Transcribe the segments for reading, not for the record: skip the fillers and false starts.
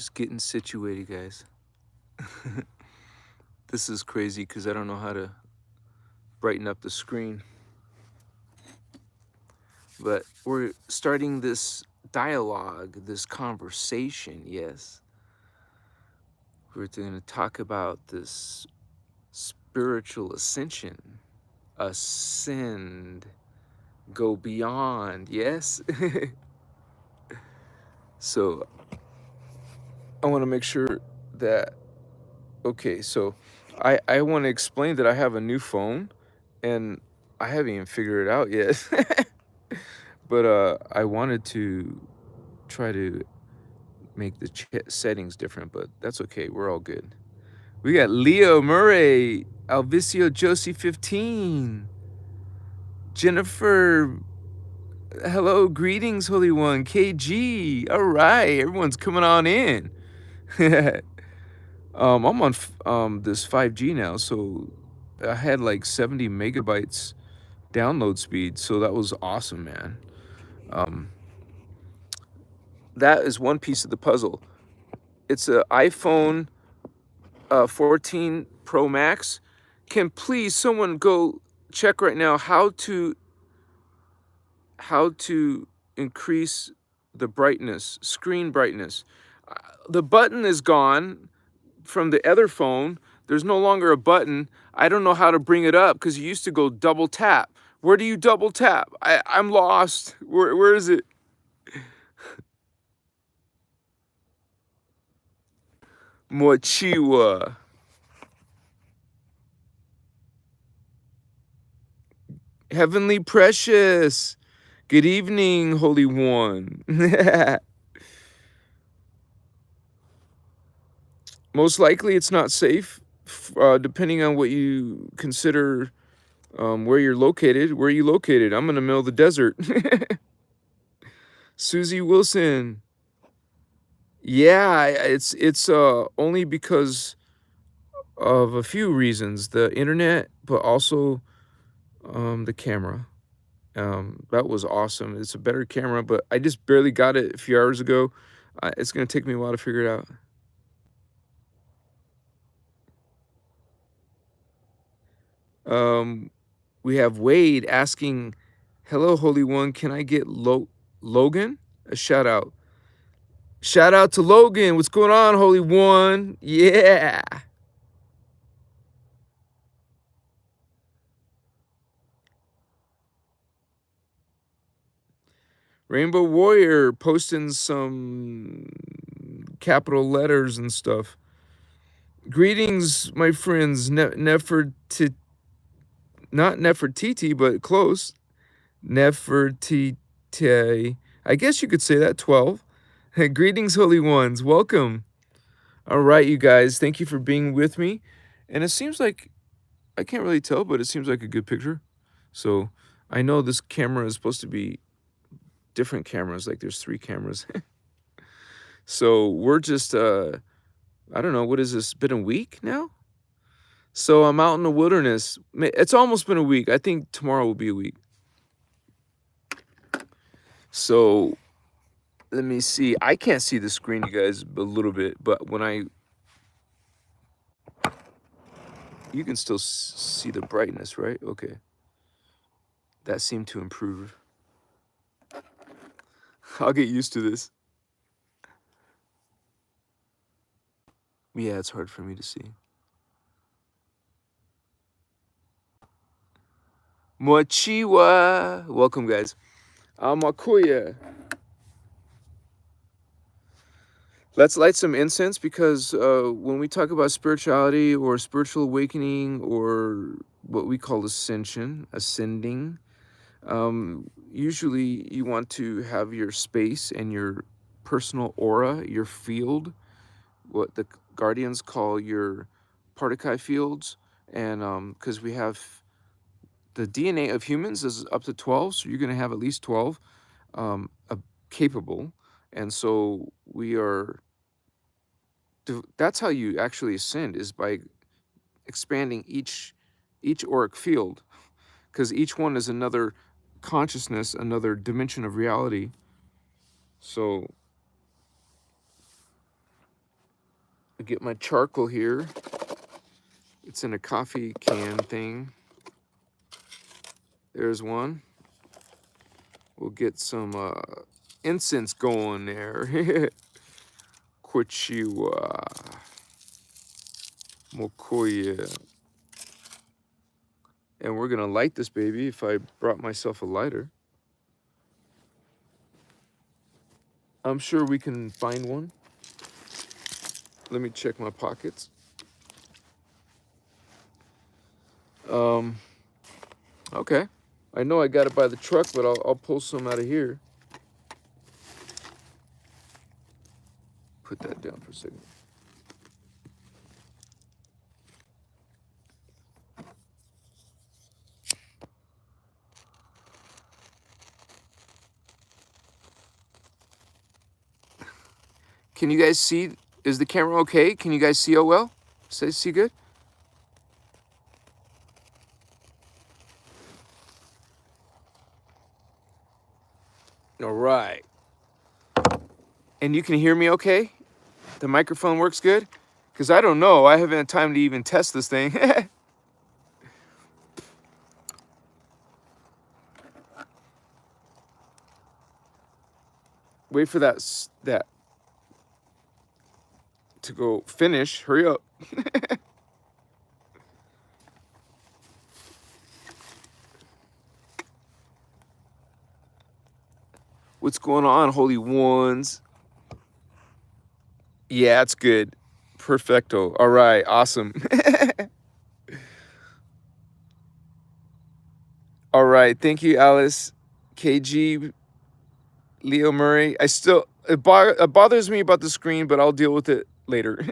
Just getting situated, guys. This is crazy because I don't know how to brighten up the screen. But we're starting this dialogue, this conversation, yes. We're going to talk about this spiritual ascension. Ascend. Go beyond, yes? So I want to make sure that, okay, so I want to explain that I have a new phone and I haven't even figured it out yet. But I wanted to try to make the settings different, but that's okay. We're all good. We got Leo Murray, Alvicio Josie 15, Jennifer. Hello, greetings, Holy One, KG. All right, everyone's coming on in. I'm on this 5G now, so I had like 70 megabytes download speed, so that was awesome, man. That is one piece of the puzzle. It's an iPhone 14 Pro Max. Can please someone go check right now how to increase the brightness, screen brightness. The button is gone from the other phone. There's no longer a button. I don't know how to bring it up because you used to go double tap. Where do you double tap? I'm lost. Where is it? Mochiwa. Heavenly Precious. Good evening, Holy One. Most likely it's not safe, depending on what you consider where you're located. Where are you located? I'm in the middle of the desert. Susie Wilson. Yeah, it's only because of a few reasons. The internet, but also the camera. That was awesome. It's a better camera, but I just barely got it a few hours ago. It's going to take me a while to figure it out. We have Wade asking, hello, Holy One, can I get Logan? A shout out. Shout out to Logan. What's going on, Holy One? Yeah. Rainbow Warrior posting some capital letters and stuff. Greetings, my friends. Not Nefertiti, but close. Nefertiti. I guess you could say that, 12. Greetings, Holy Ones. Welcome. All right, you guys. Thank you for being with me. And it seems like, I can't really tell, but it seems like a good picture. So I know this camera is supposed to be different cameras. Like there's 3 cameras. So we're just, I don't know, what is this? Been a week now? So I'm out in the wilderness. It's almost been a week. I think tomorrow will be a week. So let me see. I can't see the screen, you guys, a little bit, but when you can still see the brightness, right? Okay. That seemed to improve. I'll get used to this. Yeah, it's hard for me to see. Mochiwa. Welcome, guys. Makuya. Let's light some incense because when we talk about spirituality or spiritual awakening or what we call ascension, ascending, usually you want to have your space and your personal aura, your field, what the guardians call your particle fields. And because we have the DNA of humans is up to 12, so you're going to have at least 12 capable. And so we are, that's how you actually ascend, is by expanding each auric field, because each one is another consciousness, another dimension of reality. So I get my charcoal here. It's in a coffee can thing. There's one. We'll get some incense going there. Kochiwa. Mokoya. And we're gonna light this baby if I brought myself a lighter. I'm sure we can find one. Let me check my pockets. Okay. I know I got it by the truck, but I'll pull some out of here. Put that down for a second. Can you guys see? Is the camera okay? Can you guys see oh well? See good? All right. And you can hear me okay? The microphone works good? Because I don't know. I haven't had time to even test this thing. Wait for that to go finish. Hurry up. What's going on, Holy Ones? Yeah, it's good. Perfecto. All right, awesome. All right, thank you, Alice. KG, Leo Murray. It bothers me about the screen, but I'll deal with it later.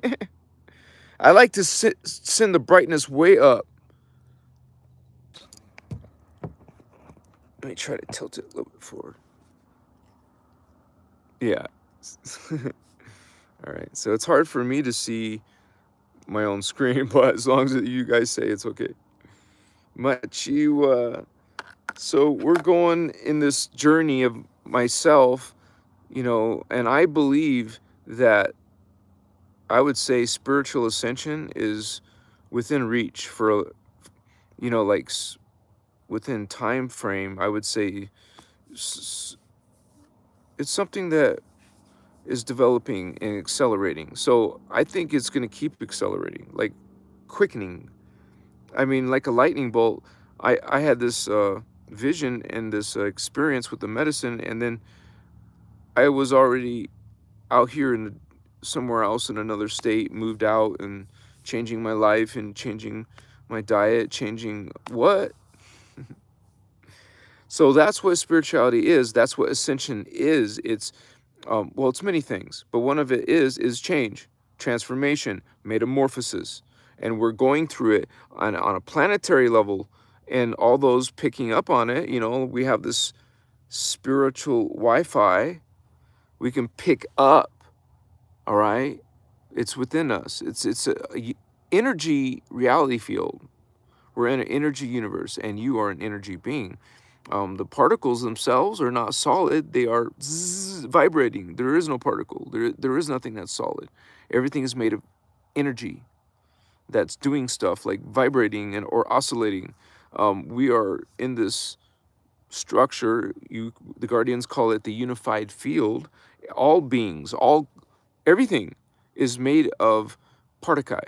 I like to send the brightness way up. Let me try to tilt it a little bit forward. Yeah. All right, so it's hard for me to see my own screen, but as long as you guys say it's okay. Machiwa. So we're going in this journey of myself, you know, and I believe that I would say spiritual ascension is within reach for, you know, like within time frame. I would say it's something that is developing and accelerating. So I think it's going to keep accelerating, like quickening. I mean, like a lightning bolt. I had this vision and this experience with the medicine, and then I was already out here in somewhere else in another state, moved out and changing my life and changing my diet, changing what? So that's what spirituality is. That's what ascension is. It's well, it's many things, but one of it is change, transformation, metamorphosis, and we're going through it on a planetary level, and all those picking up on it. You know, we have this spiritual Wi-Fi we can pick up. All right, it's within us. It's a energy reality field. We're in an energy universe, and you are an energy being. The particles themselves are not solid. They are vibrating. There is no particle. There is nothing that's solid. Everything is made of energy that's doing stuff like vibrating or oscillating. We are in this structure. The Guardians call it the unified field. All beings, everything is made of particle,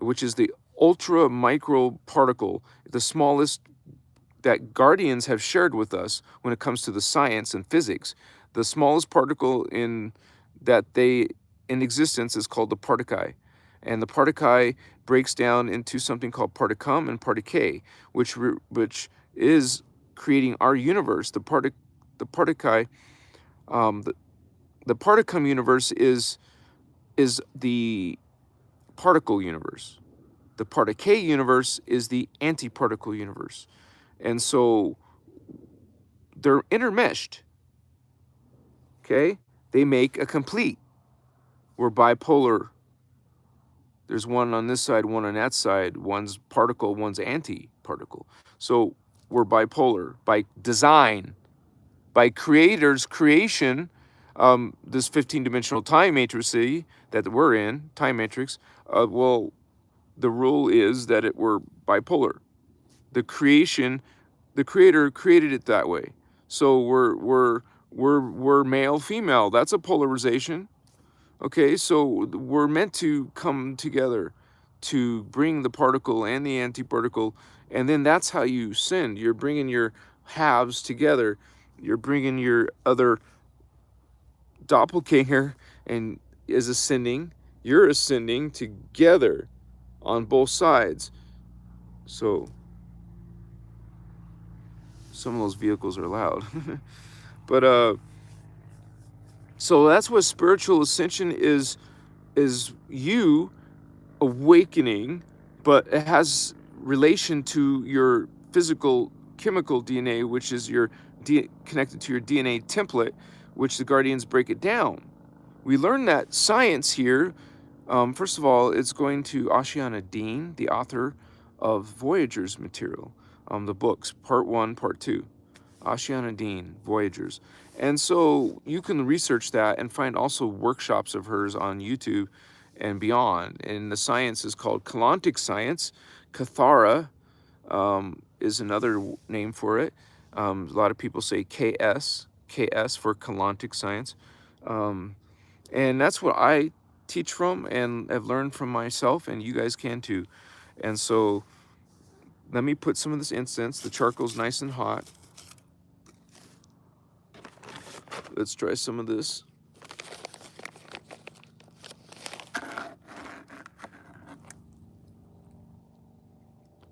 which is the ultra micro particle, the smallest that Guardians have shared with us when it comes to the science and physics. The smallest particle in existence is called the particle. And the particle breaks down into something called particum and particle, which is creating our universe. The particle, the particum universe is the particle universe. The particle universe is the antiparticle universe. And so they're intermeshed, okay? They make a complete. We're bipolar. There's one on this side, one on that side. One's particle, one's anti-particle. So we're bipolar by design, by creator's creation. this 15-dimensional time matrix that we're in, time matrix, well, the rule is that we're bipolar. The creator created it that way. So we're male, female. That's a polarization. Okay, so we're meant to come together to bring the particle and the antiparticle, and then that's how you send. You're bringing your halves together. You're bringing your other doppelganger and is ascending. You're ascending together on both sides. So some of those vehicles are loud. But so that's what spiritual ascension is you awakening, but it has relation to your physical chemical DNA, which is your connected to your DNA template, which the Guardians break it down. We learn that science here. First of all, it's going to Ashiana Dean, the author of Voyager's material, the books, part 1, part 2. Ashiana Dean, Voyagers. And so you can research that and find also workshops of hers on YouTube and beyond. And the science is called Kalantic science. Kathara is another name for it. A lot of people say KS for Kalantic science. And that's what I teach from and have learned from myself, and you guys can too. And so let me put some of this incense. The charcoal's nice and hot. Let's try some of this.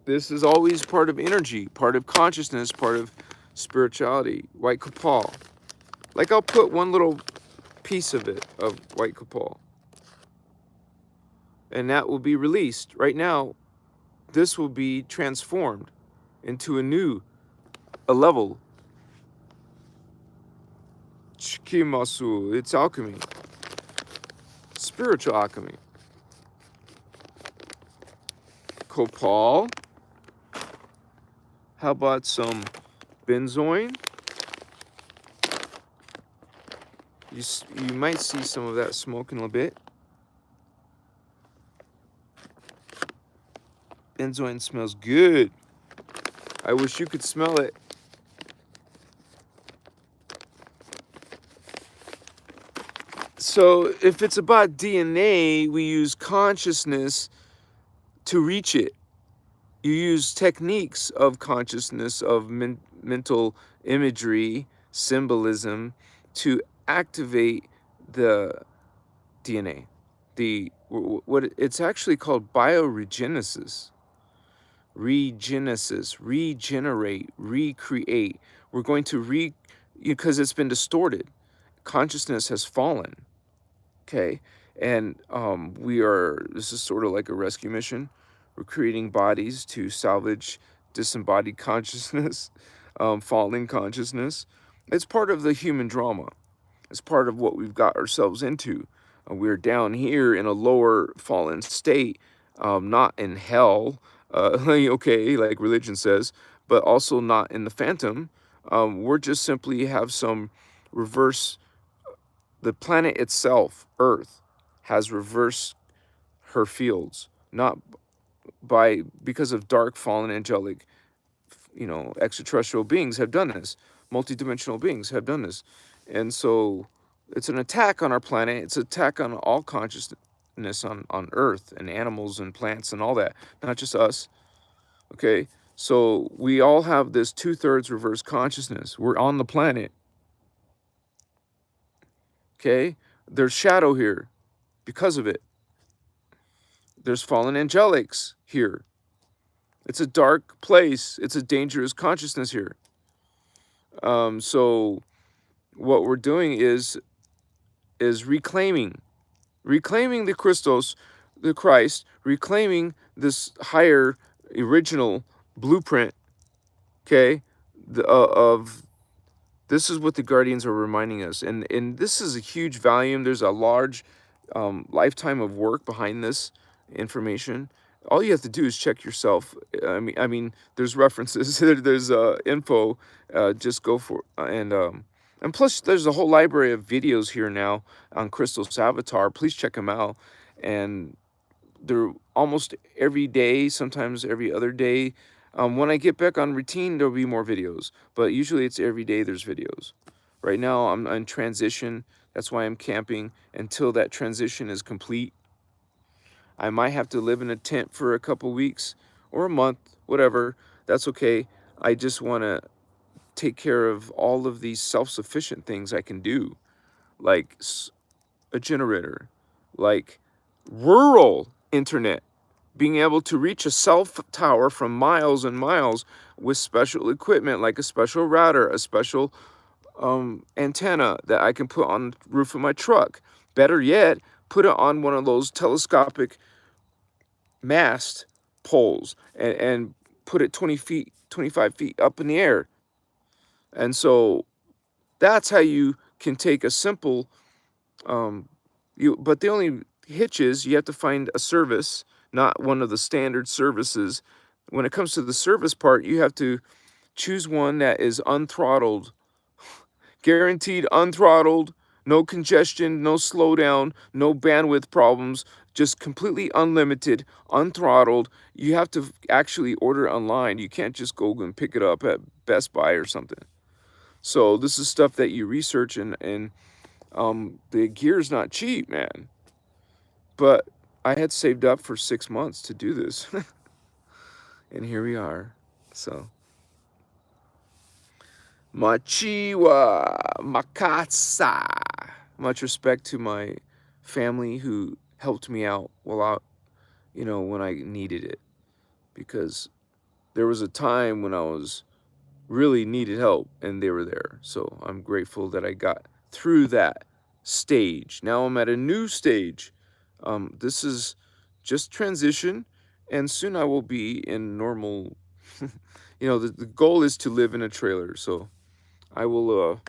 This is always part of energy, part of consciousness, part of spirituality. White copal. Like I'll put one little piece of it, of white copal. And that will be released. Right now, this will be transformed into a level. Chikimasu, it's alchemy. Spiritual alchemy. Copal. How about some benzoin? You might see some of that smoke in a bit. Benzoin smells good. I wish you could smell it. So if it's about DNA, we use consciousness to reach it. You use techniques of consciousness, of mental imagery, symbolism, to activate the DNA. What it's actually called bioregenesis. Regenerate, recreate. We're going to because it's been distorted. Consciousness has fallen. Okay, and this is sort of like a rescue mission. We're creating bodies to salvage disembodied consciousness, falling consciousness. It's part of the human drama. It's part of what we've got ourselves into. We're down here in a lower fallen state, not in hell, okay, like religion says, but also not in the phantom. We're just simply have some reverse. The planet itself, Earth, has reversed her fields, not because of dark, fallen, angelic, extraterrestrial beings have done this. Multidimensional beings have done this. And so it's an attack on our planet. It's an attack on all consciousness on Earth and animals and plants and all that, not just us. Okay? So we all have this 2/3 reverse consciousness. We're on the planet. Okay? There's shadow here because of it. There's fallen angelics here. It's a dark place. It's a dangerous consciousness here. So what we're doing is reclaiming the Christos, the Christ, reclaiming this higher original blueprint, okay, this is what the Guardians are reminding us. And this is a huge volume. There's a large lifetime of work behind this information. All you have to do is check yourself. I mean, there's references, there's info. Just go for and And plus, there's a whole library of videos here now on Christos Avatar. Please check them out. And they're almost every day, sometimes every other day. When I get back on routine, there'll be more videos. But usually it's every day there's videos. Right now, I'm in transition. That's why I'm camping until that transition is complete. I might have to live in a tent for a couple weeks or a month, whatever. That's okay. I just want to take care of all of these self-sufficient things I can do, like a generator, like rural internet, being able to reach a cell tower from miles and miles with special equipment like a special router, a special antenna that I can put on the roof of my truck. Better yet, put it on one of those telescopic mast poles and put it 20 feet, 25 feet up in the air. And so that's how you can take a simple, but the only hitch is you have to find a service, not one of the standard services. When it comes to the service part, you have to choose one that is unthrottled, guaranteed unthrottled, no congestion, no slowdown, no bandwidth problems, just completely unlimited, unthrottled. You have to actually order online. You can't just go and pick it up at Best Buy or something. So this is stuff that you research, and the gear's not cheap, man. But I had saved up for 6 months to do this. And here we are. So Machiwa Makatsa. Much respect to my family who helped me out when I needed it. Because there was a time when I was really needed help and they were there. So I'm grateful that I got through that stage. Now I'm at a new stage. This is just transition, and soon I will be in normal. The goal is to live in a trailer. So I will,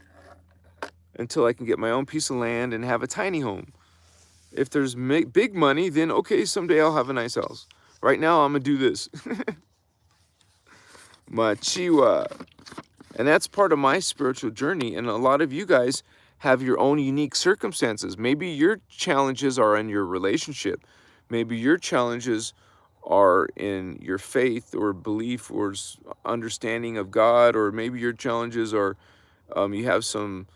until I can get my own piece of land and have a tiny home. If there's big money, then okay, someday I'll have a nice house. Right now, I'm going to do this. Machiwa. And that's part of my spiritual journey. And a lot of you guys have your own unique circumstances. Maybe your challenges are in your relationship. Maybe your challenges are in your faith or belief or understanding of God. Or maybe your challenges are you have some,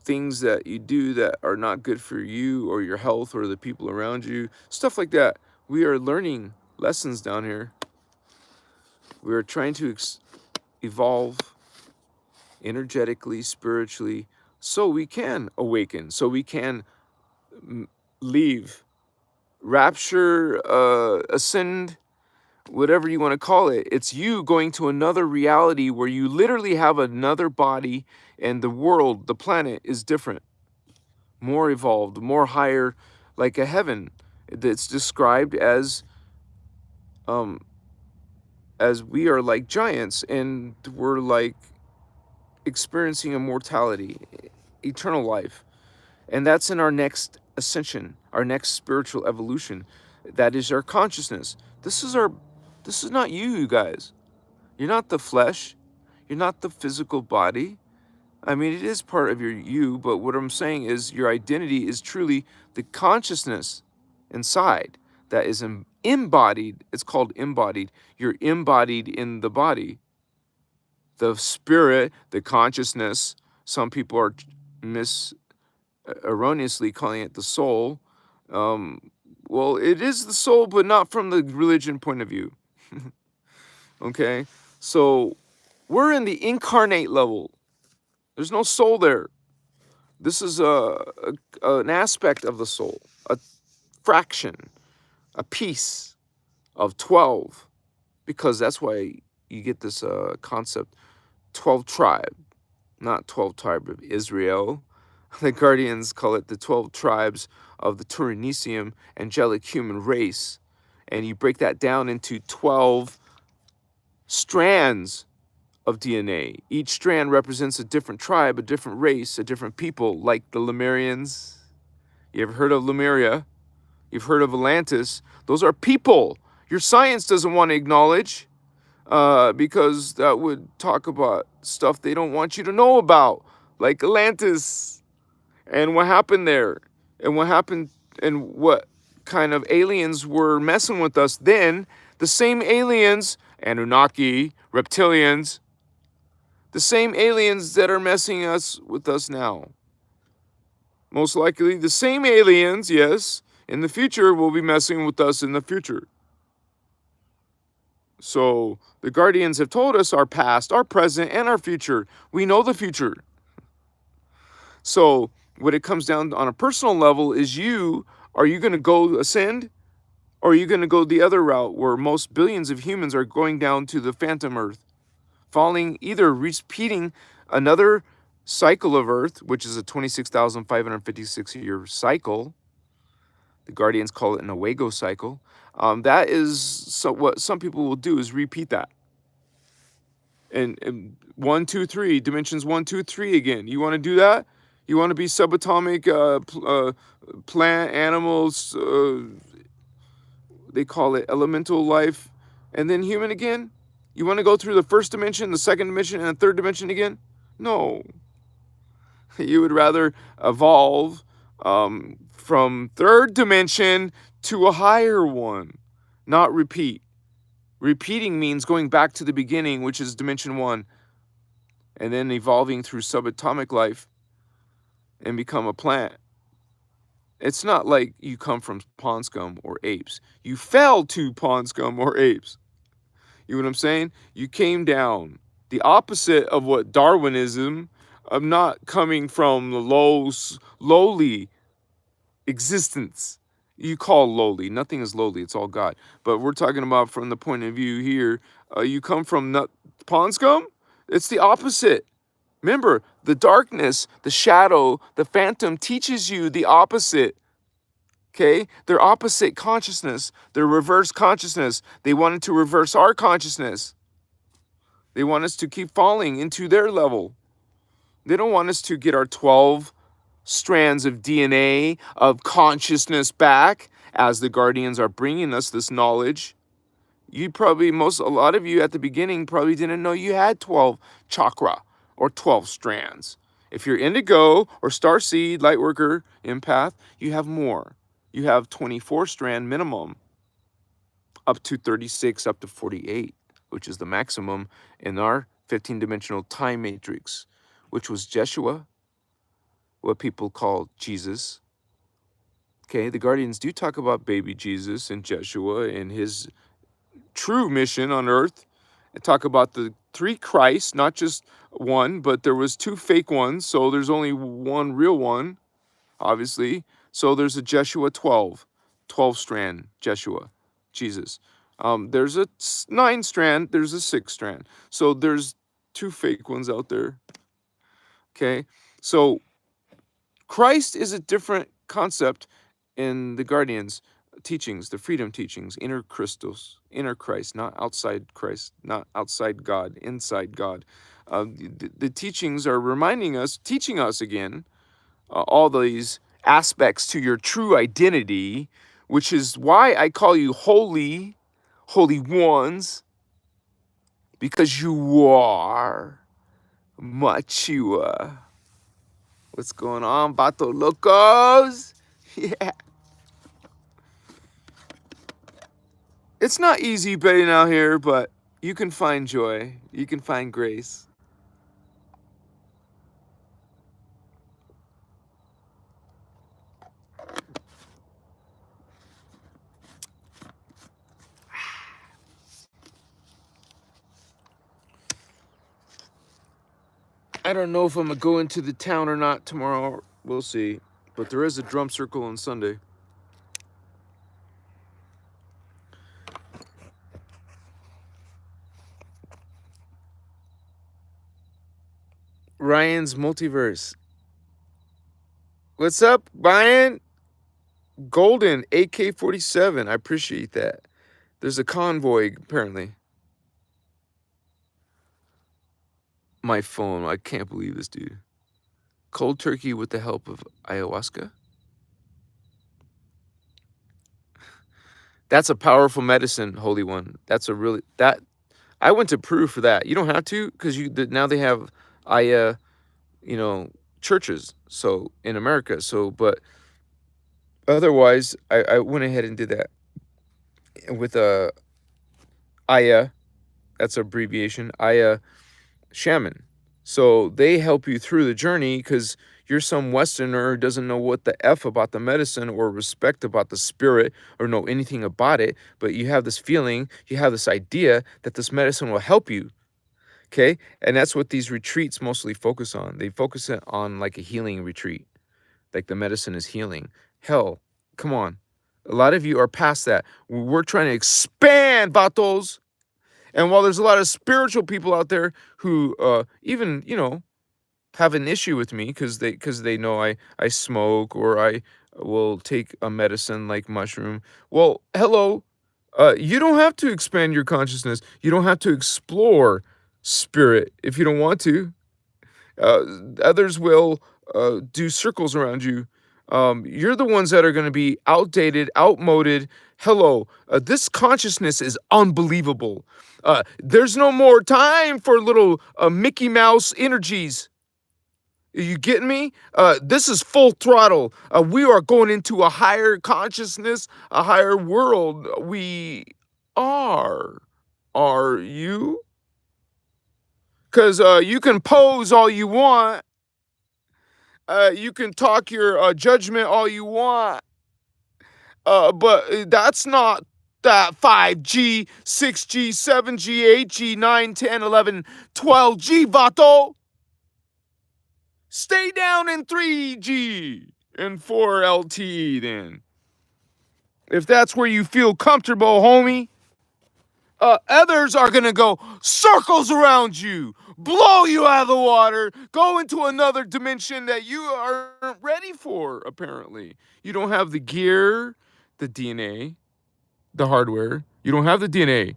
things that you do that are not good for you or your health or the people around you. Stuff like that. We are learning lessons down here. We are trying to evolve energetically, spiritually, so we can awaken, so we can leave, rapture, ascend, whatever you want to call it. It's you going to another reality where you literally have another body, and the world, the planet, is different, more evolved, more higher, like a heaven that's described as we are like giants, and we're like experiencing immortality, eternal life. And that's in our next ascension, our next spiritual evolution. That is our consciousness. This is not you guys. You're not the flesh. You're not the physical body. I mean, it is part of you, but what I'm saying is your identity is truly the consciousness inside that is embodied. It's called embodied. You're embodied in the body. The spirit, the consciousness, some people are erroneously calling it the soul. Well, it is the soul, but not from the religion point of view. Okay? So we're in the incarnate level. There's no soul there. This is an aspect of the soul, a fraction, a piece of 12, because that's why you get this concept, 12 tribe, not 12 tribe of Israel. The Guardians call it the 12 tribes of the Turanesium angelic human race. And you break that down into 12 strands of DNA. Each strand represents a different tribe, a different race, a different people, like the Lemurians. You ever heard of Lemuria? You've heard of Atlantis. Those are people your science doesn't want to acknowledge, because that would talk about stuff they don't want you to know about, like Atlantis. And what happened there? And what happened, and what kind of aliens were messing with us then? The same aliens, Anunnaki, reptilians, the same aliens that are messing with us now. Most likely the same aliens, yes, in the future will be messing with us in the future. So the Guardians have told us our past, our present, and our future. We know the future. So what it comes down on a personal level is are you going to go ascend? Or are you going to go the other route where most billions of humans are going down to the phantom Earth, falling, either repeating another cycle of Earth, which is a 26,556-year cycle. The Guardians call it an Owego cycle. That is what some people will do, is repeat that. And 1, 2, 3, dimensions 1, 2, 3 again. You want to do that? You want to be subatomic plant, animals, they call it elemental life, and then human again? You want to go through the first dimension, the second dimension, and the third dimension again? No. You would rather evolve from third dimension to a higher one, not repeat. Repeating means going back to the beginning, which is dimension 1, and then evolving through subatomic life and become a plant. It's not like you come from pond scum or apes. You fell to pond scum or apes. You know what I'm saying? You came down. The opposite of what Darwinism, of not coming from the lowly existence. You call lowly. Nothing is lowly. It's all God. But we're talking about from the point of view here. You come from pond scum? It's the opposite. Remember, the darkness, the shadow, the phantom teaches you the opposite. Okay? They're opposite consciousness. They're reverse consciousness. They wanted to reverse our consciousness. They want us to keep falling into their level. They don't want us to get our 12 strands of DNA, of consciousness back, as the Guardians are bringing us this knowledge. A lot of you at the beginning probably didn't know you had 12 chakra or 12 strands. If you're indigo or starseed, lightworker, empath, you have more. You have 24 strand minimum, up to 36, up to 48, which is the maximum in our 15-dimensional time matrix, which was Jeshua, what people call Jesus. Okay, the Guardians do talk about baby Jesus and Jeshua and his true mission on earth, and talk about the 3 Christs, not just one, but there was 2 fake ones, so there's only one real one, obviously. So there's a Jeshua 12 strand Jeshua, Jesus. There's a 9 strand, there's a 6 strand. So there's 2 fake ones out there. Okay, so Christ is a different concept in the Guardians' teachings, the freedom teachings, inner Christos, inner Christ, not outside Christ, not outside God, inside God. The teachings are teaching us again, all these aspects to your true identity, which is why I call you holy ones, because you are mature. What's going on, Bato Locos? Yeah. It's not easy betting out here, but you can find joy. You can find grace. I don't know if I'm going to go into the town or not tomorrow. We'll see. But there is a drum circle on Sunday. Ryan's Multiverse. What's up, Ryan? Golden, AK-47. I appreciate that. There's a convoy, apparently. My phone. I can't believe this, dude. Cold turkey with the help of ayahuasca. That's a powerful medicine, Holy One. I went to Peru for that. You don't have to, because now they have churches. So in America. So, but otherwise, I went ahead and did that with Aya. That's abbreviation. Aya shaman. So they help you through the journey because you're some Westerner who doesn't know what the F about the medicine or respect about the spirit or know anything about it, but you have this feeling, you have this idea that this medicine will help you. Okay? And that's what these retreats mostly focus on. They focus it on like a healing retreat, like the medicine is healing. Hell, come on. A lot of you are past that. We're trying to expand, vatos. And while there's a lot of spiritual people out there who even, have an issue with me because they know I smoke or I will take a medicine like mushroom. Well, hello. You don't have to expand your consciousness. You don't have to explore spirit if you don't want to. Others will do circles around you. You're the ones that are going to be outdated, outmoded. Hello, this consciousness is unbelievable. There's no more time for little Mickey Mouse energies. Are you getting me? This is full throttle. We are going into a higher consciousness, a higher world. We are. Are you? Because you can pose all you want. You can talk your judgment all you want. But that's not that 5G, 6G, 7G, 8G, 9, 10, 11, 12G, vato. Stay down in 3G and 4 LTE then. If that's where you feel comfortable, homie. Others are gonna go circles around you, blow you out of the water, go into another dimension that you aren't ready for, apparently. You don't have the gear, the DNA, the hardware. You don't have the DNA.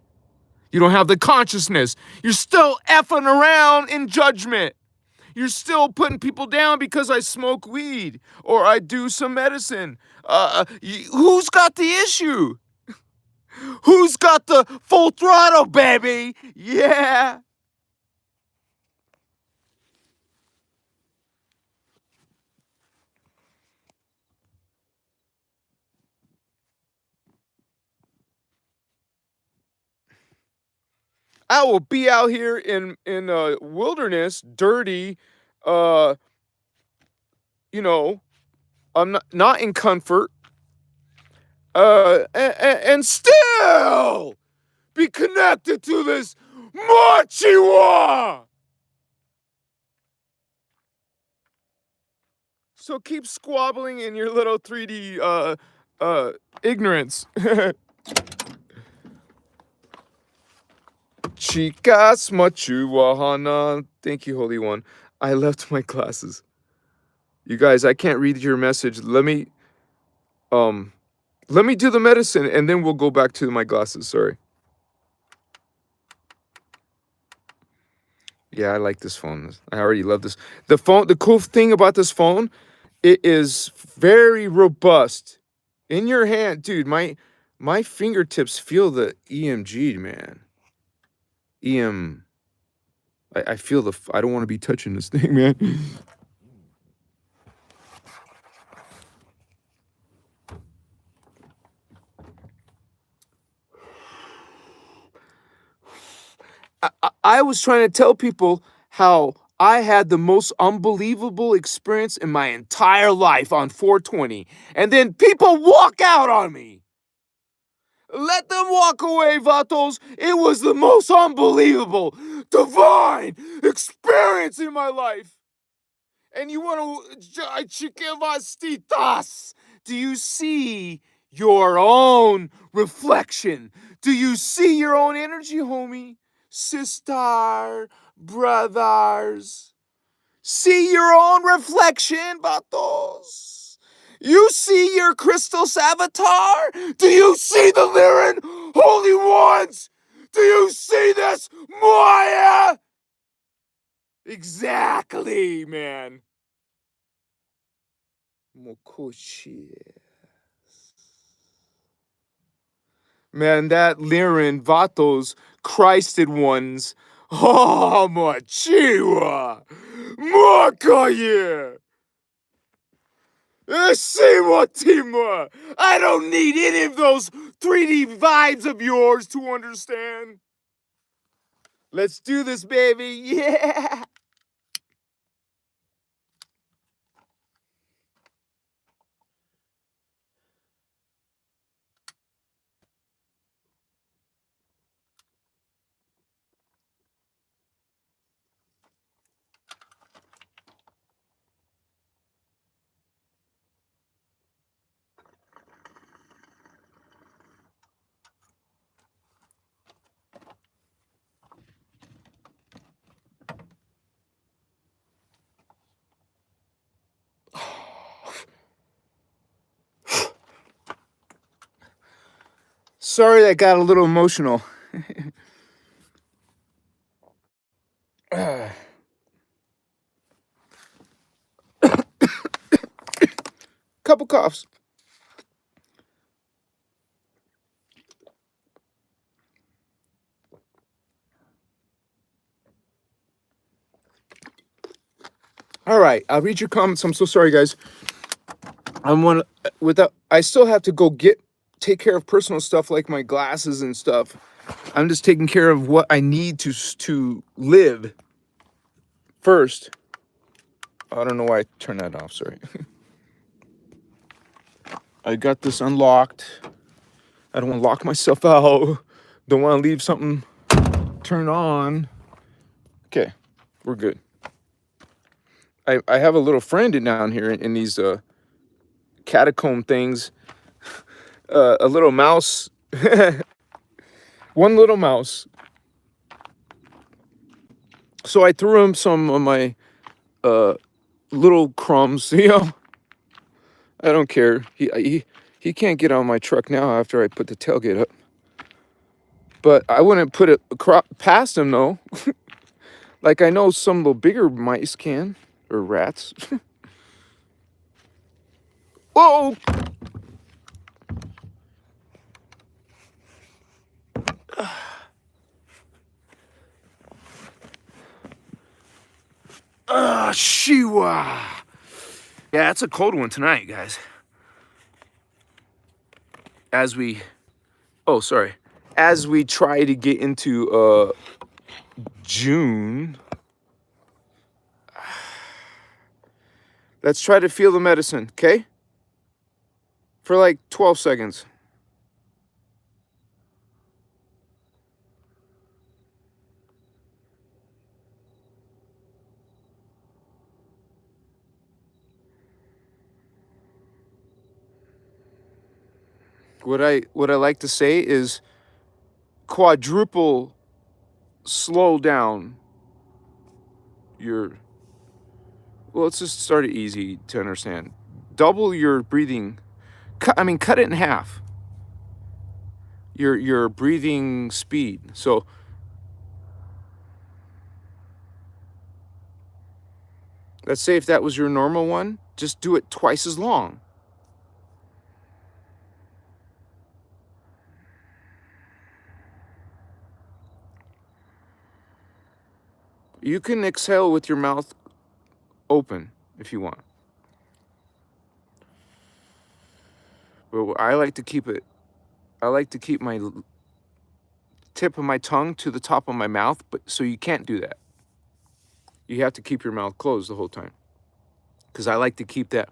You don't have the consciousness. You're still effing around in judgment. You're still putting people down because I smoke weed or I do some medicine. Who's got the issue? Who's got the full throttle, baby? Yeah. I will be out here in wilderness, dirty, uh, I'm not in comfort, and still be connected to this Machiwa. So keep squabbling in your little 3D ignorance. Chicas machuahana. Thank you, Holy One. I left my glasses. You guys, I can't read your message. Let me do the medicine and then we'll go back to my glasses. Sorry. Yeah, I like this phone. I already love this. The cool thing about this phone, it is very robust. In your hand, dude, my fingertips feel the EMG, man. I feel I don't want to be touching this thing, man. I was trying to tell people how I had the most unbelievable experience in my entire life on 420, and then people walk out on me. Let them walk away, vatos. It was the most unbelievable, divine experience in my life. And you want to, chiquivastitas. Do you see your own reflection? Do you see your own energy, homie? Sister, brothers. See your own reflection, vatos. You see your Christos avatar? Do you see the Lyran Holy Ones? Do you see this, Maya? Exactly, man. Mokoshi. Man, that Lyran Vatos Christed ones. Oh, Machiwa! Marcoye! Shimotima! I don't need any of those 3D vibes of yours to understand. Let's do this, baby. Yeah! Sorry, I got a little emotional. Couple coughs. All right, I'll read your comments. I'm so sorry, guys. I still have to go take care of personal stuff like my glasses and stuff. I'm just taking care of what I need to live first. I don't know why I turned that off. Sorry. I got this unlocked. I don't want to lock myself out. Don't want to leave something turned on. Okay, we're good. I have a little friend down here in these catacomb things. A little mouse. One little mouse. So I threw him some of my little crumbs, you know. I don't care. He can't get on my truck now after I put the tailgate up. But I wouldn't put it past him though. Like I know some little bigger mice can, or rats. Whoa! Shiwa! Yeah, it's a cold one tonight, guys. As we try to get into June, let's try to feel the medicine, okay? For like 12 seconds. What I like to say is quadruple slow down your, well, let's just start it easy to understand. Double your breathing. Cut it in half. Your breathing speed. So let's say if that was your normal one, just do it twice as long. You can exhale with your mouth open if you want. But I like to keep my tip of my tongue to the top of my mouth, but so you can't do that. You have to keep your mouth closed the whole time. Because I like to keep that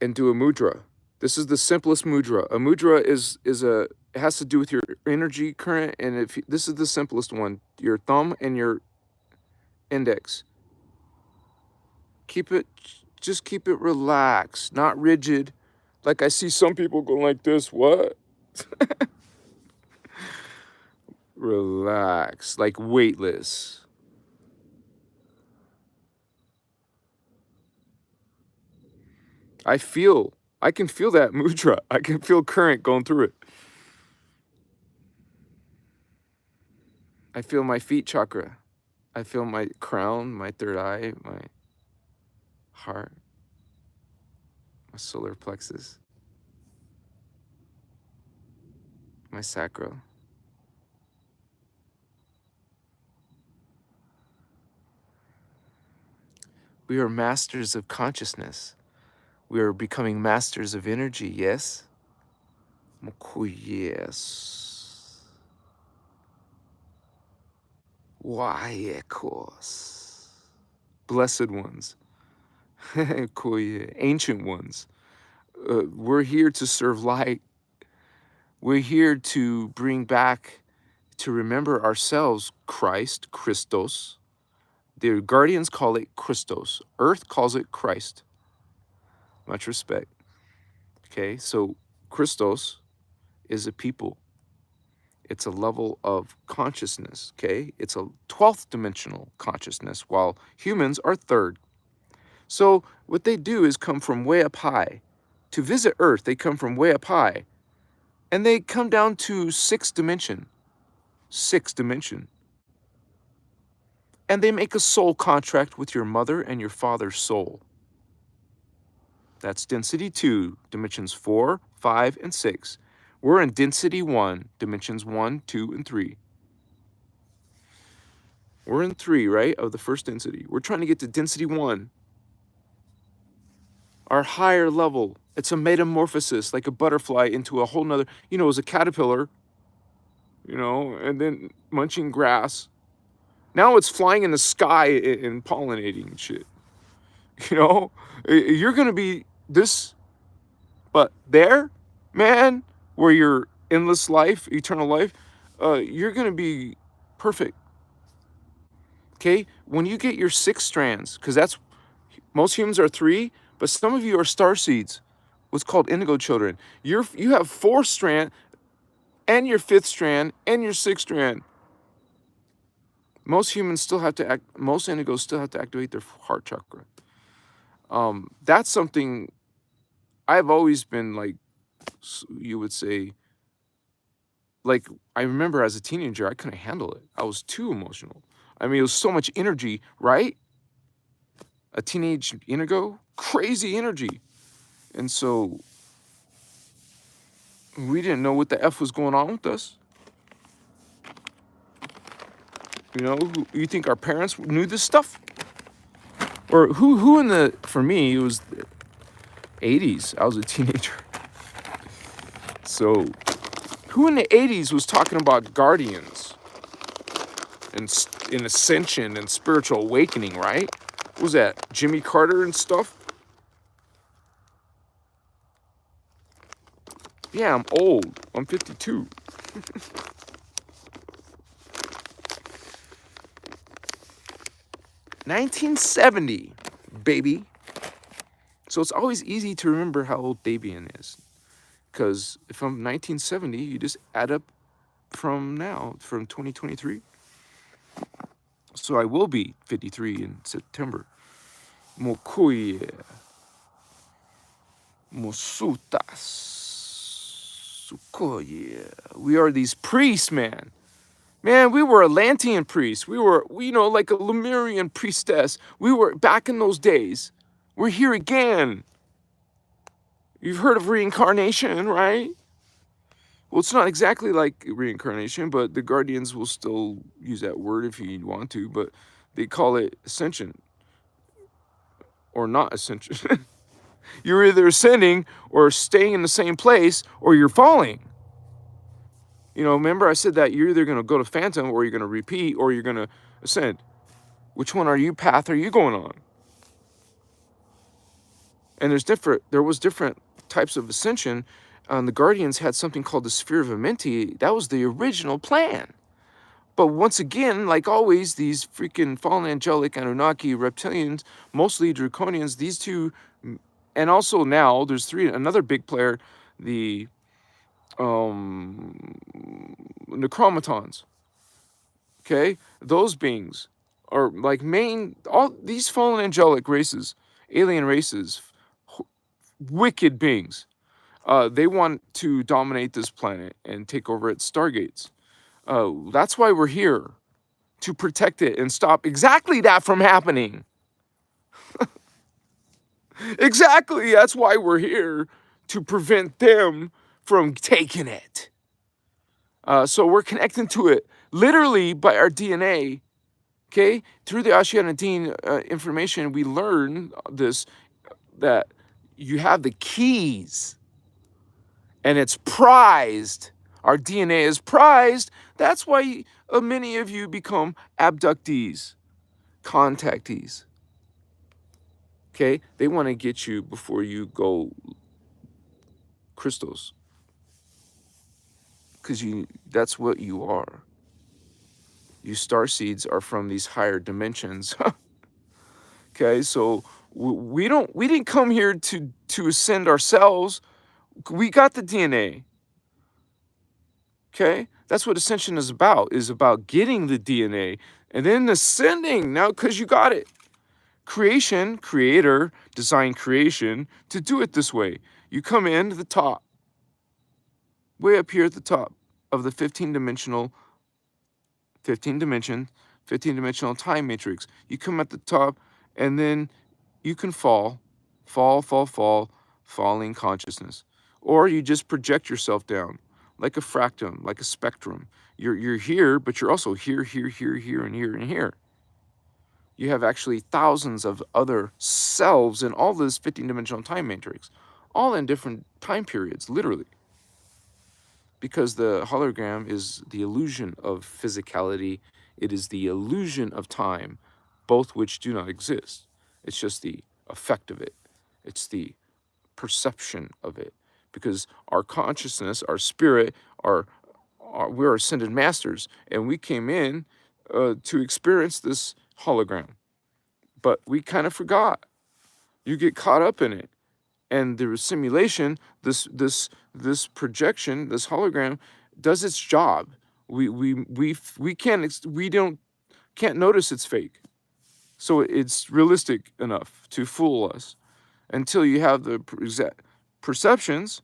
and do a mudra. This is the simplest mudra. A mudra it has to do with your energy current, and this is the simplest one. Your thumb and your index. Just keep it relaxed, not rigid. Like I see some people go like this. What? Relax, like weightless. I can feel that mudra. I can feel current going through it. I feel my feet chakra. I feel my crown, my third eye, my heart, my solar plexus, my sacral. We are masters of consciousness. We are becoming masters of energy, yes? Yes. Wayekos. Blessed ones. Ancient ones. We're here to serve light. We're here to bring back, to remember ourselves, Christ, Christos. The guardians call it Christos. Earth calls it Christ. Much respect. Okay, so Christos is a people. It's a level of consciousness, okay? It's a 12th dimensional consciousness, while humans are third. So what they do is come from way up high. To visit Earth, they come from way up high. And they come down to 6th dimension. 6th dimension. And they make a soul contract with your mother and your father's soul. That's density 2, dimensions 4, 5, and 6. We're in density 1, dimensions 1, 2, and 3. We're in 3, right, of the first density. We're trying to get to density 1. Our higher level. It's a metamorphosis, like a butterfly into a whole nother, it was a caterpillar, and then munching grass. Now it's flying in the sky and pollinating and shit. You're going to be this, but there, man, where you're endless life, eternal life, you're going to be perfect. Okay? When you get your 6 strands, because most humans are 3, but some of you are star seeds, what's called indigo children. You have 4 strand, and your 5th strand, and your 6th strand. Most humans most indigos still have to activate their heart chakra. That's something I've always been, like, you would say, like, I remember as a teenager, I couldn't handle it. I was too emotional. I mean, it was so much energy, right? A teenage indigo, crazy energy. And so we didn't know what the F was going on with us. You think our parents knew this stuff? Or for me, it was the 80s. I was a teenager. So who in the 80s was talking about guardians and in Ascension and spiritual awakening, right? What was that, Jimmy Carter and stuff? Yeah, I'm old. I'm 52. $1970, baby. So it's always easy to remember how old Davian is. Because if I'm 1970, you just add up from 2023. So I will be 53 in September. Mokuye. Mosutas. Sukoye. We are these priests, man. Man, we were Atlantean priests. We were, like a Lemurian priestess. We were back in those days. We're here again. You've heard of reincarnation, right? Well, it's not exactly like reincarnation, but the guardians will still use that word if you want to, but they call it ascension. Or not ascension. You're either ascending or staying in the same place, or you're falling. Remember I said that you're either going to go to phantom, or you're going to repeat, or you're going to ascend. Which path are you going on? And there was different types of ascension. The Guardians had something called the Sphere of Amenti. That was the original plan. But once again, like always, these freaking fallen angelic, Anunnaki, reptilians, mostly draconians, these two, and also now there's 3, another big player, the necromatons. Okay? Those beings are like all these fallen angelic races, alien races, wicked beings. They want to dominate this planet and take over its stargates. That's why we're here, to protect it and stop exactly that from happening. Exactly, that's why we're here, to prevent them from taking it. So we're connecting to it literally by our DNA, Okay, through the Ascension information, we learn this, that you have the keys, and it's prized. Our DNA is prized. That's why many of you become abductees, contactees. Okay, they want to get you before you go Christos, because that's what you are. You star seeds are from these higher dimensions. Okay, so we didn't come here to ascend ourselves. We got the DNA. Okay, that's what Ascension is about getting the DNA and then ascending now, because you got it. Creator designed creation to do it this way. You come in to the top, way up here at the top of the 15 dimensional time matrix. You come at the top, and then you can falling consciousness. Or you just project yourself down like a fractum, like a spectrum. You're here, but you're also here, and here, and here. You have actually thousands of other selves in all this 15-dimensional time matrix, all in different time periods, literally. Because the hologram is the illusion of physicality, it is the illusion of time, both which do not exist. It's just the effect of it. It's the perception of it. Because our consciousness, our spirit, we're ascended masters, and we came in to experience this hologram. But we kind of forgot. You get caught up in it. And the simulation, this projection, this hologram, does its job. We can't notice it's fake. So it's realistic enough to fool us. Until you have the exact perceptions,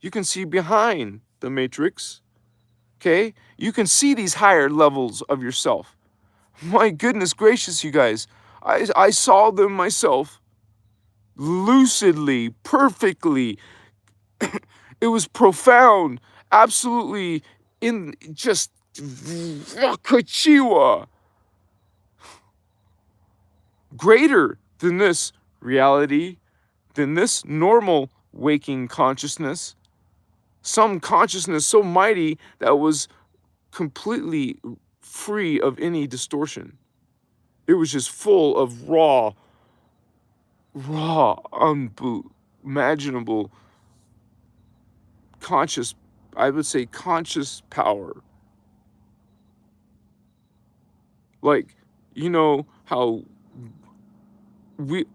you can see behind the matrix. Okay? You can see these higher levels of yourself. My goodness gracious, you guys. I saw them myself. Lucidly, perfectly. It was profound, absolutely in just Kachiwa. Greater than this reality, than this normal waking consciousness. Some consciousness so mighty that was completely free of any distortion. It was just full of raw, unimaginable, conscious, I would say conscious power. Like, you know how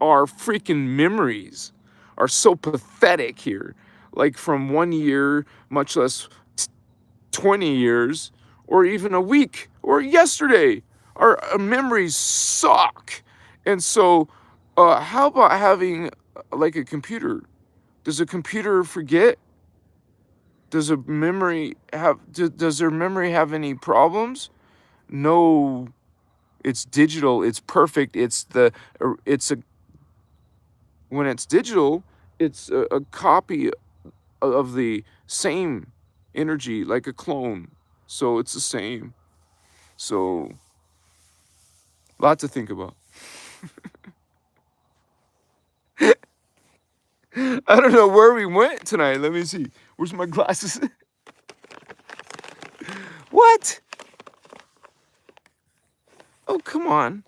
our freaking memories are so pathetic here. Like from 1 year, much less 20 years, or even a week, or yesterday. Our memories suck. And so, how about having like a computer? Does a computer forget? Does their memory have any problems? No, it's digital, it's perfect. When it's digital, it's a copy of the same energy, like a clone. So it's the same. So, a lot to think about. I don't know where we went tonight. Let me see. Where's my glasses? What? Oh, come on.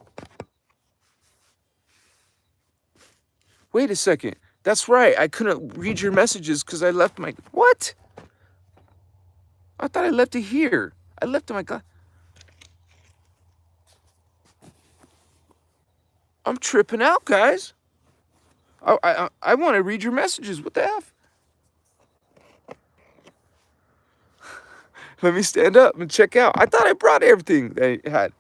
Wait a second. That's right. I couldn't read your messages because I left my... What? I thought I left it here. I left my... I'm tripping out, guys. I want to read your messages. What the F? Let me stand up and check out. I thought I brought everything that I had.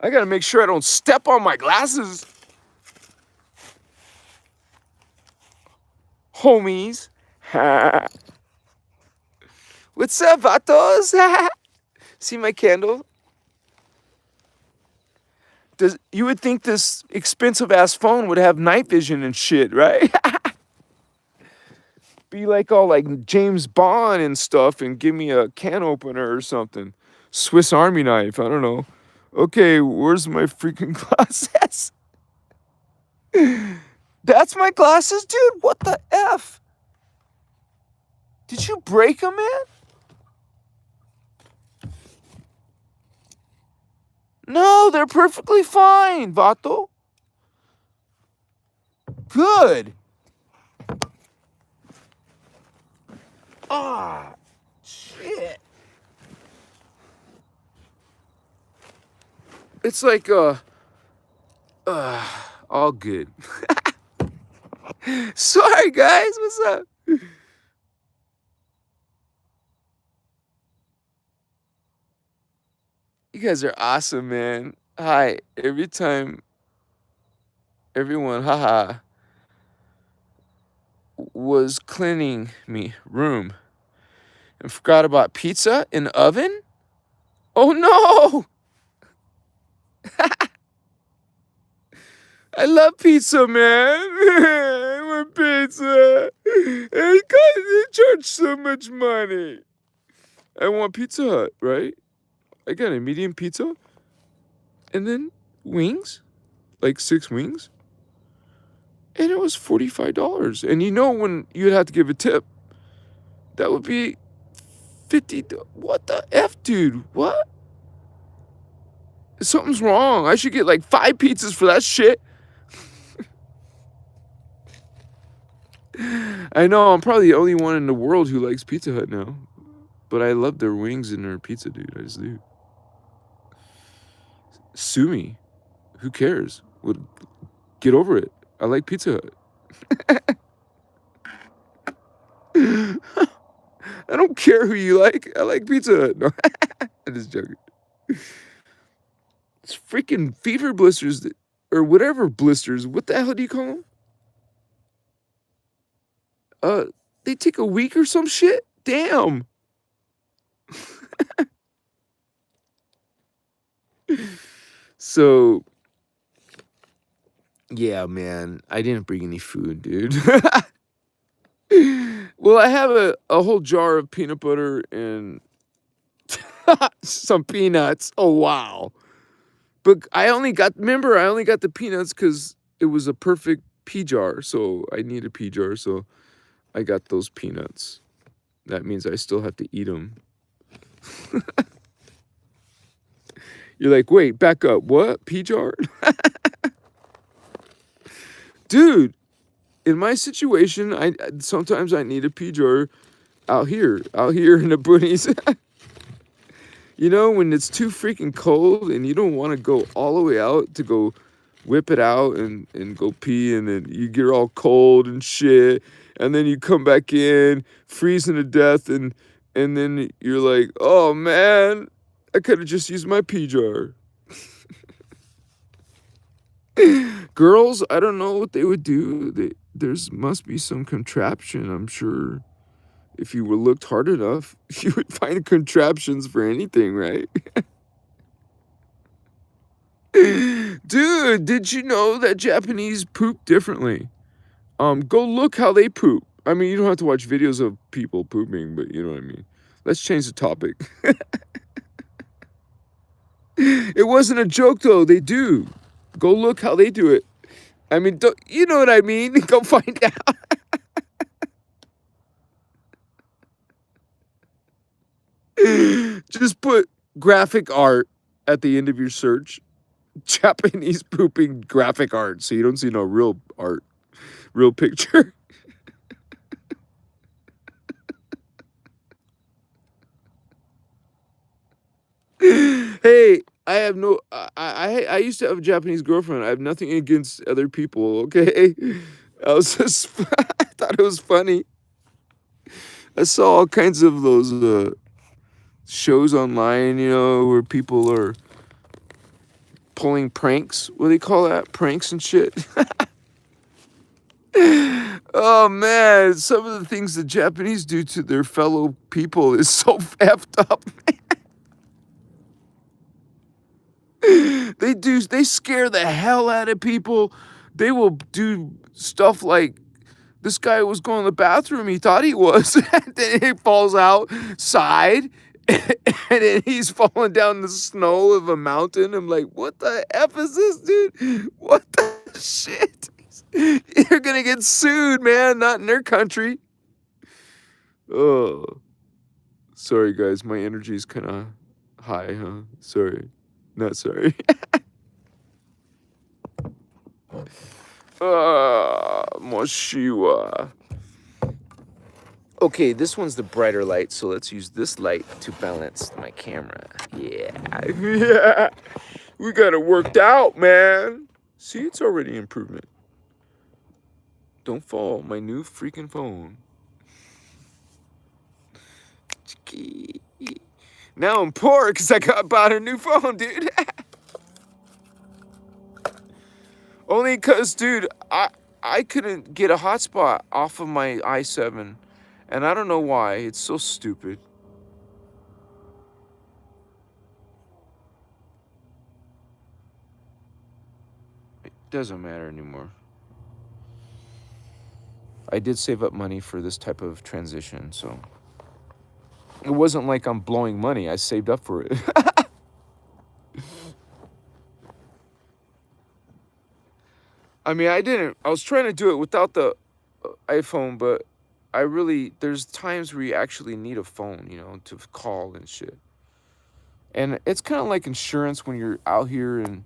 I got to make sure I don't step on my glasses. Homies. What's up, vatos? See my candle? You would think this expensive ass phone would have night vision and shit, right? Be like all like James Bond and stuff and give me a can opener or something. Swiss Army knife, I don't know. Okay, where's my freaking glasses? That's my glasses, dude? What the F? Did you break them, man? No, they're perfectly fine, Vato. Good. Ah, shit. It's like, all good. Sorry, guys. What's up? You guys are awesome, man. Hi. Every time, everyone, haha, was cleaning me room and forgot about pizza in the oven. Oh, no. I love pizza, man. I want pizza. They charge so much money. I want Pizza Hut, right? I got a medium pizza. And then wings. Like 6 wings. And it was $45. And you know when you'd have to give a tip, that would be 50. What the F, dude? What? Something's wrong. I should get like 5 pizzas for that shit. I know, I'm probably the only one in the world who likes Pizza Hut now. But I love their wings and their pizza, dude. I just do. Sue me. Who cares? Get over it. I like Pizza Hut. I don't care who you like. I like Pizza Hut. No, I'm just joking. It's freaking fever blisters or whatever blisters. What the hell do you call them? They take a week or some shit? Damn. So, yeah, man. I didn't bring any food, dude. Well, I have a whole jar of peanut butter and some peanuts. Oh, wow. But I only got the peanuts because it was a perfect pea jar. So I need a pea jar. So I got those peanuts. That means I still have to eat them. You're like, wait, back up. What? Pea jar? Dude, in my situation, sometimes I need a pea jar out here in the boonies. You know, when it's too freaking cold and you don't want to go all the way out to go whip it out and go pee, and then you get all cold and shit, and then you come back in freezing to death, and then you're like, oh man, I could have just used my pee jar. Girls, I don't know what they would do. There's must be some contraption, I'm sure. If you looked hard enough, you would find contraptions for anything, right? Dude, did you know that Japanese poop differently? Go look how they poop. I mean, you don't have to watch videos of people pooping, but you know what I mean. Let's change the topic. It wasn't a joke, though. They do. Go look how they do it. I mean, you know what I mean? Go find out. Just put graphic art at the end of your search. Japanese pooping graphic art, so you don't see no real art, real picture. Hey, I have no. I used to have a Japanese girlfriend. I have nothing against other people. Okay, I was just I thought it was funny. I saw all kinds of those shows online, you know, where people are pulling pranks. What do they call that? Pranks and shit. Oh man, some of the things the Japanese do to their fellow people is so effed up. They scare the hell out of people. They will do stuff like this guy was going to the bathroom, he thought he was, and then he falls outside And then he's falling down the snow of a mountain. I'm like, what the F is this, dude? What the shit? You're gonna get sued, man. Not in their country. Oh, sorry, guys. My energy is kind of high, huh? Sorry. Not sorry. Moshiwa. Okay, this one's the brighter light, so let's use this light to balance my camera. Yeah. Yeah. We got it worked out, man. See, it's already improvement. Don't fall, my new freaking phone. Now I'm poor because I bought a new phone, dude. Only because, dude, I couldn't get a hotspot off of my i7. And I don't know why. It's so stupid. It doesn't matter anymore. I did save up money for this type of transition, so it wasn't like I'm blowing money. I saved up for it. I mean, I was trying to do it without the iPhone, but there's times where you actually need a phone, you know, to call and shit. And it's kind of like insurance when you're out here and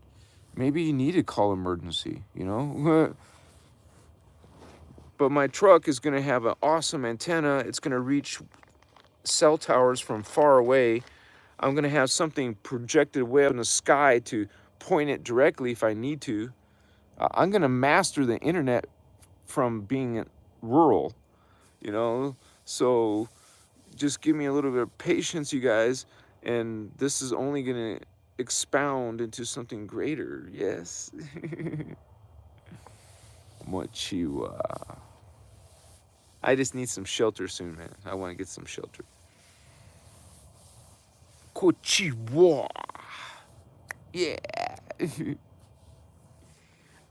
maybe you need to call emergency, you know? But my truck is going to have an awesome antenna. It's going to reach cell towers from far away. I'm going to have something projected way up in the sky to point it directly if I need to. I'm going to master the internet from being rural, you know? So just give me a little bit of patience, you guys. And this is only going to expound into something greater. Yes. Mochiwa. I just need some shelter soon, man. I want to get some shelter. Kochiwa. Yeah.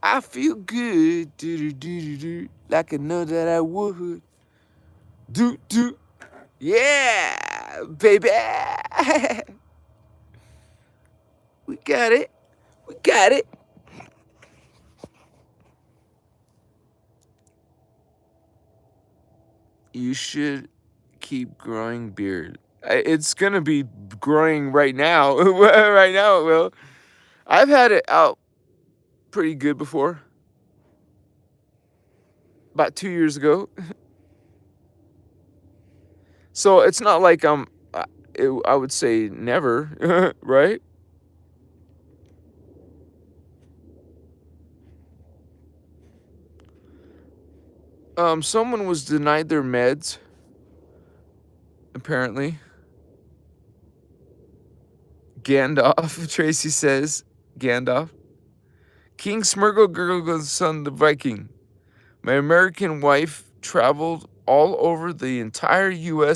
I feel good. Do, like I know that I would. Do. Yeah, baby. We got it. You should keep growing beard. It's gonna be growing right now. Right now it will. I've had it out pretty good before. About 2 years ago. So it's not like I would say never, right? Someone was denied their meds, apparently. Gandalf, Tracy says. Gandalf. King Smirgle's son, the Viking. My American wife traveled all over the entire USA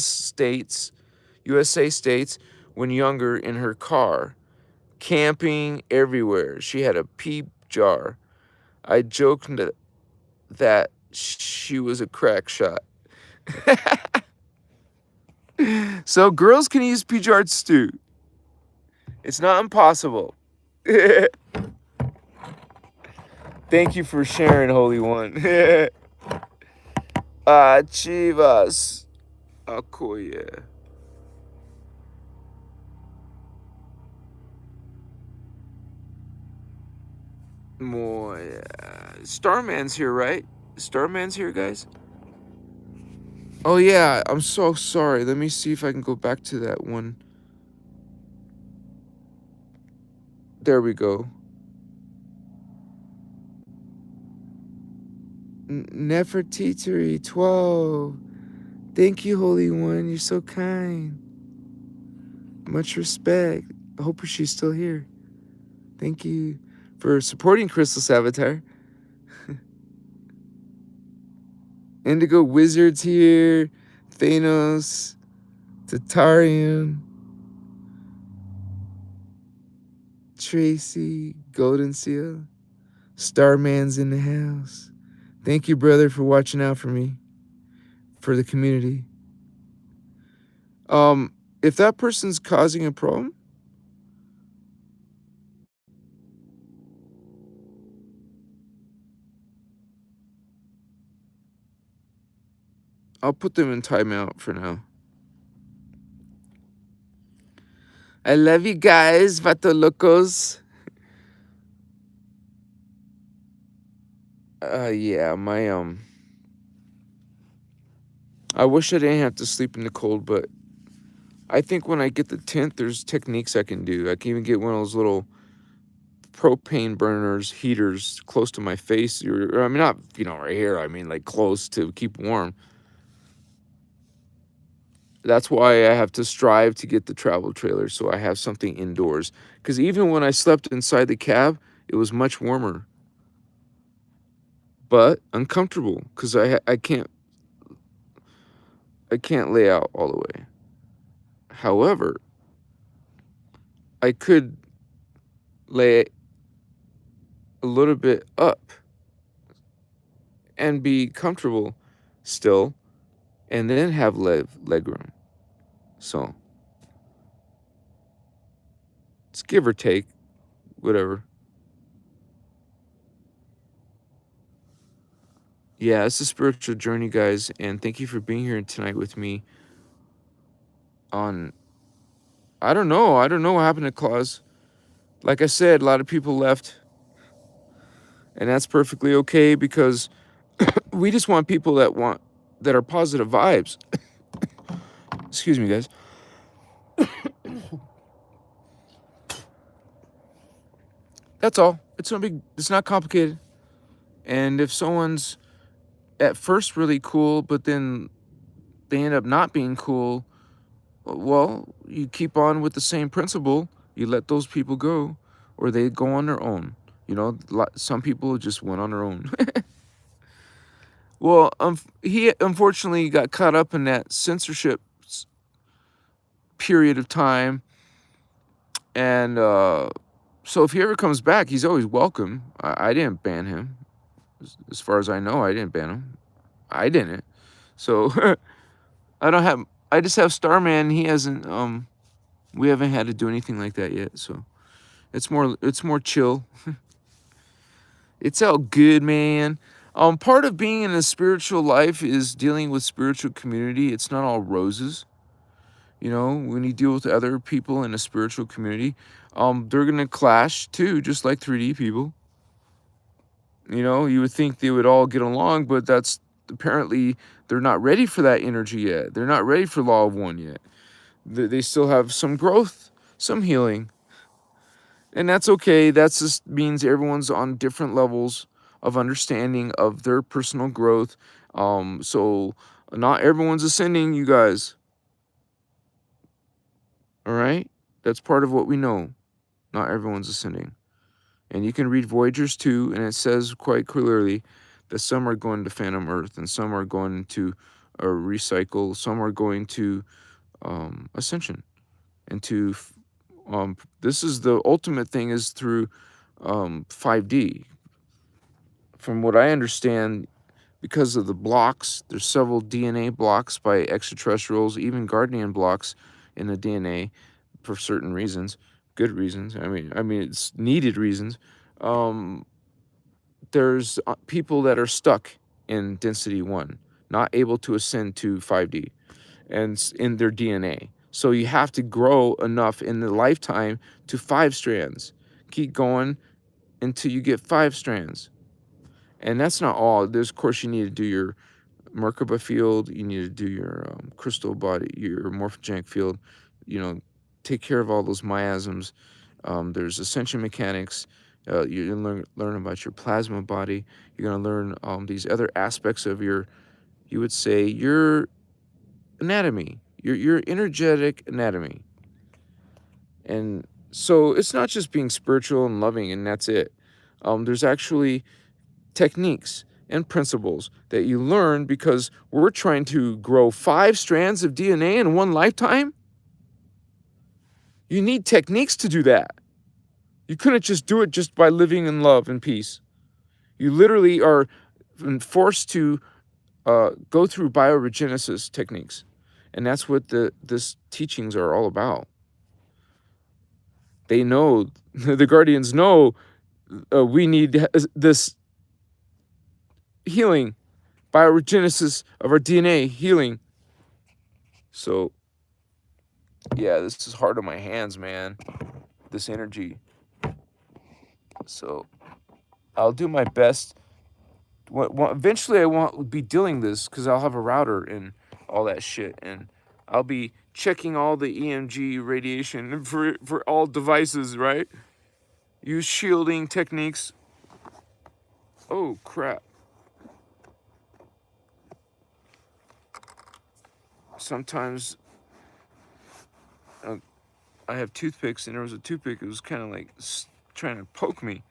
states when younger in her car. Camping everywhere. She had a peep jar. I joked that she was a crack shot. So girls can use peep jars too. It's not impossible. Thank you for sharing, Holy One. Chivas. Akoye. Moya. Starman's here, right? Starman's here, guys? Oh, yeah. I'm so sorry. Let me see if I can go back to that one. There we go. Nefertiti 12. Thank you, Holy One. You're so kind. Much respect. I hope she's still here. Thank you for supporting Christos Avatar. Indigo Wizard's here. Thanos. Tatarian. Tracy. Golden Seal. Starman's in the house. Thank you, brother, for watching out for me. For the community. if that person's causing a problem, I'll put them in timeout for now. I love you guys, Vato Locos. Yeah, I wish I didn't have to sleep in the cold, but I think when I get the tent, there's techniques I can do. I can even get one of those little propane burners, heaters close to my face. Or I mean, not, right here. I mean, like close to keep warm. That's why I have to strive to get the travel trailer, so I have something indoors. Because even when I slept inside the cab, it was much warmer. But uncomfortable, because I can't lay out all the way. However, I could lay a little bit up and be comfortable still, and then have leg room. So it's give or take, whatever. Yeah, it's a spiritual journey, guys, and thank you for being here tonight with me on, I don't know what happened to Claus. Like I said, a lot of people left, and that's perfectly okay, because we just want people that are positive vibes. Excuse me, guys. That's all. It's not complicated. And if someone's at first really cool, but then they end up not being cool, well, you keep on with the same principle. You let those people go, or they go on their own. Some people just went on their own. Well, he unfortunately got caught up in that censorship period of time, and so if he ever comes back, he's always welcome. I didn't ban him. As far as I know, I didn't ban him. I didn't. So I just have Starman. He hasn't, we haven't had to do anything like that yet. So it's more chill. It's all good, man. Part of being in a spiritual life is dealing with spiritual community. It's not all roses. When you deal with other people in a spiritual community, they're going to clash too, just like 3D people. You would think they would all get along, but that's apparently they're not ready for that energy yet. They're not ready for Law of One yet. They still have some growth, some healing. And that's okay. That just means everyone's on different levels of understanding of their personal growth. So not everyone's ascending, you guys. All right? That's part of what we know. Not everyone's ascending. And you can read Voyagers 2, and it says quite clearly that some are going to Phantom Earth, and some are going to Recycle, some are going to Ascension. And to, this is the ultimate thing, is through 5D. From what I understand, because of the blocks, there's several DNA blocks by extraterrestrials, even Guardian blocks in the DNA for certain reasons. Good reasons. I mean, it's needed reasons. There's people that are stuck in density 1, not able to ascend to 5D, and in their DNA. So you have to grow enough in the lifetime to 5 strands. Keep going until you get 5 strands. And that's not all. There's, of course, you need to do your Merkaba field. You need to do your crystal body, your morphogenic field. Take care of all those miasms. There's ascension mechanics. You're going to learn about your plasma body. You're going to learn these other aspects of your anatomy, your energetic anatomy. And so it's not just being spiritual and loving and that's it. There's actually techniques and principles that you learn, because we're trying to grow 5 strands of DNA in one lifetime. You need techniques to do that. You couldn't just do it just by living in love and peace. You literally are forced to go through bioregenesis techniques. And that's what this teachings are all about. They know, the guardians know, we need this healing, biogenesis of our DNA healing. So, yeah, this is hard on my hands, man, this energy. So, I'll do my best. Eventually, I won't be doing this because I'll have a router and all that shit. And I'll be checking all the EMG radiation for all devices, right? Use shielding techniques. Oh, crap. Sometimes I have toothpicks, and there was a toothpick that was kind of like trying to poke me.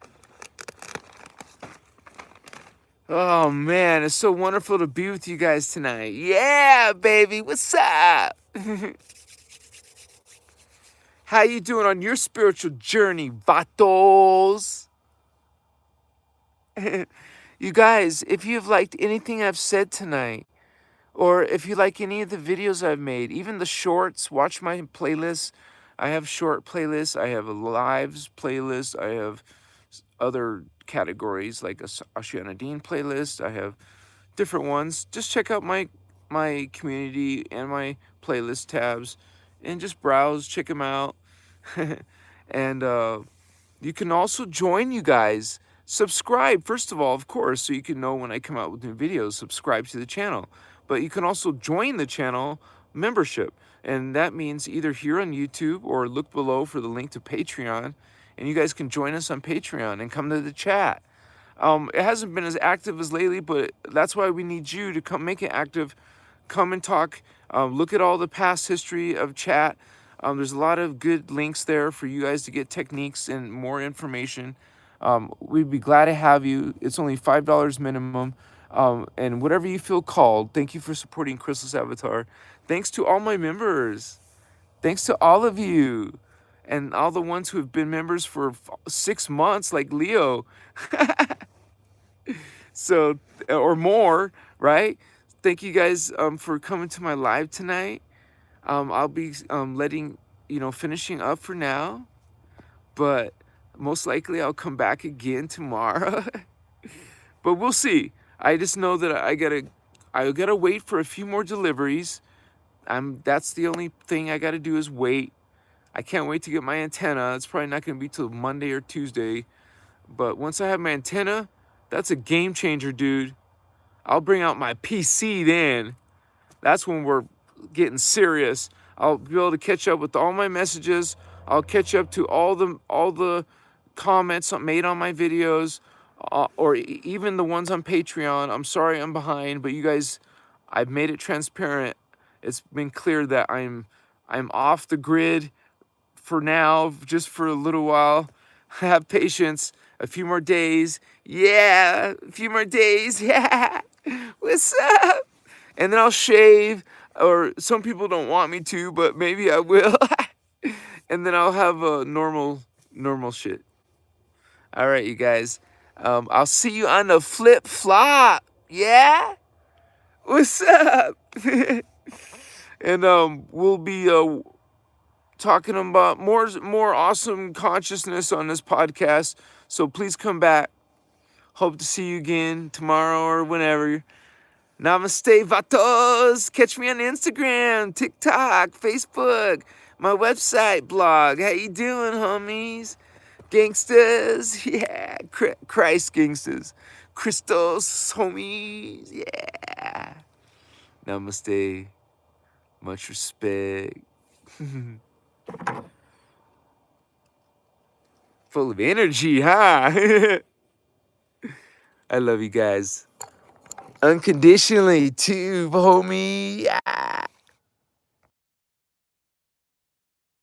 Oh, man, it's so wonderful to be with you guys tonight. Yeah, baby, what's up? How you doing on your spiritual journey, vatos? You guys, if you've liked anything I've said tonight, or if you like any of the videos I've made, even the shorts, watch my playlists. I have short playlists, I have a lives playlist, I have other categories like a Ashiana Dean playlist, I have different ones. Just check out my community and my playlist tabs and just browse, check them out. And you can also join, you guys. Subscribe, first of all, of course, so you can know when I come out with new videos. Subscribe to the channel. But you can also join the channel membership. And that means either here on YouTube or look below for the link to Patreon. And you guys can join us on Patreon and come to the chat. It hasn't been as active as lately, but that's why we need you to come make it active. Come and talk. Look at all the past history of chat. There's a lot of good links there for you guys to get techniques and more information. We'd be glad to have you. It's only $5 minimum. And whatever you feel called, thank you for supporting Christos Avatar. Thanks to all my members. Thanks to all of you. And all the ones who have been members for 6 months, like Leo. So, or more, right? Thank you guys for coming to my live tonight. I'll be finishing up for now, but most likely I'll come back again tomorrow. But we'll see. I just know that I gotta wait for a few more deliveries. That's the only thing I gotta do is wait. I can't wait to get my antenna. It's probably not gonna be till Monday or Tuesday. But once I have my antenna, that's a game changer, dude. I'll bring out my PC then. That's when we're getting serious. I'll be able to catch up with all my messages. I'll catch up to all the comments made on my videos, or even the ones on Patreon. I'm sorry I'm behind, but you guys, I've made it transparent. It's been clear that I'm off the grid for now, just for a little while. Have patience. A few more days. Yeah, a few more days. Yeah. What's up? And then I'll shave, or some people don't want me to, but maybe I will. And then I'll have a normal shit. All right, you guys. I'll see you on the flip flop. Yeah? What's up? And we'll be talking about more awesome consciousness on this podcast. So please come back. Hope to see you again tomorrow or whenever. Namaste, vatos. Catch me on Instagram, TikTok, Facebook, my website, blog. How you doing, homies? Gangsters. Yeah. Christ gangsters. Christos, homies. Yeah. Namaste. Much respect. Full of energy, huh? I love you guys. Unconditionally, too, homie. Yeah.